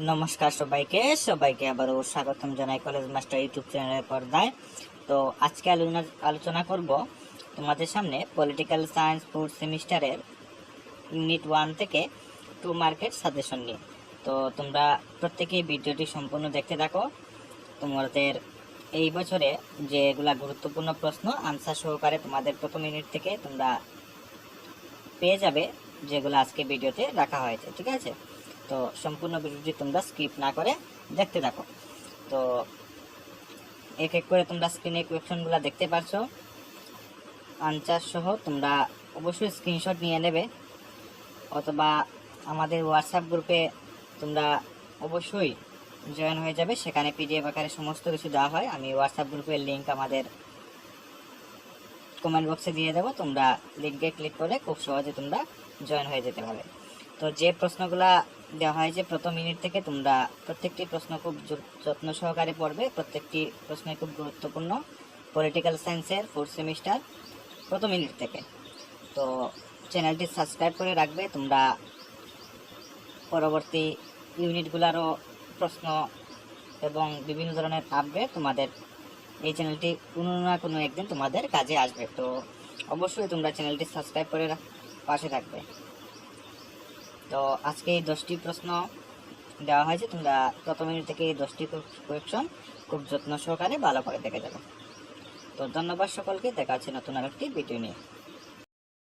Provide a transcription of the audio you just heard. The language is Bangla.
নমস্কার সবাইকে সবাইকে আবারও স্বাগতম জানাই কলেজ মাস্টার ইউটিউব চ্যানেলের পর্দায়। তো আজকে আলোচনা করব তোমাদের সামনে পলিটিক্যাল সায়েন্স ফোর্থ সেমিস্টারের ইউনিট 1 থেকে 2 মার্কের সাজেশন নিয়ে। তো তোমরা প্রত্যেকেই ভিডিওটি সম্পূর্ণ দেখতে থাকো। তোমাদের এই বছরে যেগুলা গুরুত্বপূর্ণ প্রশ্ন আনসার সহকারে তোমাদের প্রথম ইউনিট থেকে তোমরা পেয়ে যাবে, যেগুলো আজকে ভিডিওতে রাখা হয়েছে। ঠিক আছে, তো সম্পূর্ণ ভিডিওটি তোমরা স্কিপ না করে দেখতে থাকো। তো এক এক করে তোমরা স্ক্রিনে কোয়েশ্চনগুলো দেখতে পারছো আনসার সহ। তোমরা অবশ্যই স্ক্রিনশট নিয়ে নেবে, অথবা আমাদের হোয়াটসঅ্যাপ গ্রুপে তোমরা অবশ্যই জয়েন হয়ে যাবে। সেখানে পিডিএফ আকারে সমস্ত কিছু দেওয়া হয়। আমি হোয়াটসঅ্যাপ গ্রুপের লিঙ্ক আমাদের কমেন্ট বক্সে দিয়ে দেবো। তোমরা লিঙ্কে ক্লিক করে খুব সহজে তোমরা জয়েন হয়ে যেতে পারবে। তো যে প্রশ্নগুলা দেওয়া হয়েছে প্রথম ইউনিট থেকে, তোমরা প্রত্যেকটি প্রশ্ন খুব যত্ন সহকারে পড়বে। প্রত্যেকটি প্রশ্ন খুব গুরুত্বপূর্ণ পলিটিক্যাল সায়েন্সের ফোর্থ সেমিস্টার প্রথম ইউনিট থেকে। তো চ্যানেলটি সাবস্ক্রাইব করে রাখবে। তোমরা পরবর্তী ইউনিটগুলোরও প্রশ্ন এবং বিভিন্ন ধরনের আপডেট তোমাদের এই চ্যানেলটি কোনো না কোনো একদিন তোমাদের কাজে আসবে। তো অবশ্যই তোমরা চ্যানেলটি সাবস্ক্রাইব করে পাশে থাকবে। তো আজকে এই 10টি প্রশ্ন দেওয়া হয়েছে, তোমরা প্রথম ইউনিট থেকে এই 10টি কোয়েশ্চন খুব যত্ন সহকারে ভালো করে দেখে যাবে। তো ধন্যবাদ সকলকে, দেখা হচ্ছে নতুন আরেকটি ভিডিও নিয়ে।